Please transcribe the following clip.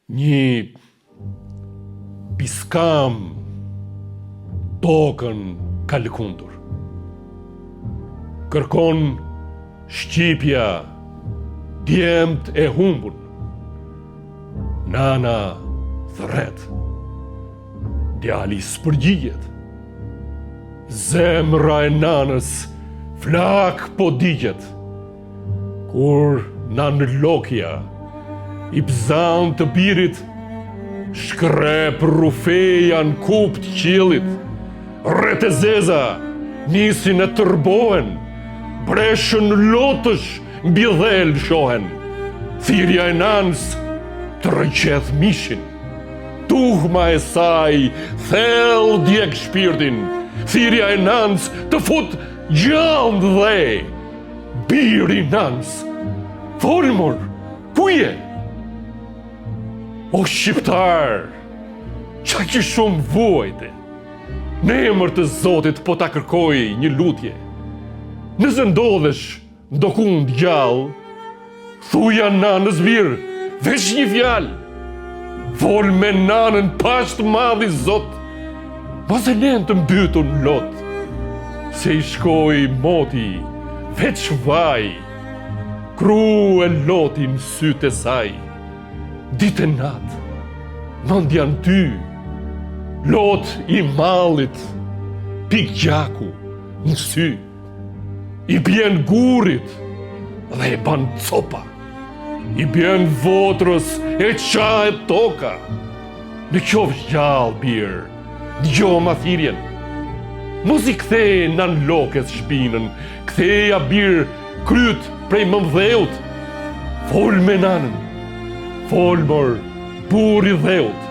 Një piskam tokën ka lëkundur. Kërkon shqipja djemt e humbun. Nana thret, djali s'përgjigjet. Zemra e nanës flak po digjet. Kur nanë lokja i bzan të birit, shkrep rufeja në kupt qilit, rrete zeza nisin e tërbohen, breshën lotësh mbi dhel shohen, thirrja e nanës të rëqeth mishin, tuhma e saj thell djeg shpirtin, thirrja e nanës të fut gjallë dhe, biri nanës, folmur, ku je? O shqiptar, qa që shumë vuajte, në emër të Zotit po ta kërkoj një lutje. Nëse ndodhesh ndokund gjallë, thuja nanës birë, veç një fjalë. Fol me nanën pasht madhi Zot, mos e len të mbytun lot, se i shkoj moti, veç vaj, kru e lotin sytë e saj. Ditë e natë, mëndjan ty, lot i mallit, pik gjaku në sy, i bjen gurit dhe e ban copa, i bjen votrës e qahet toka. Në qofsh gjallë birë, dëgjo ma thirjen, mos i kthej nan lokes shpinën, ktheja birë kryt prej mëmdheut, fol me nanën, folmor, buri dheut,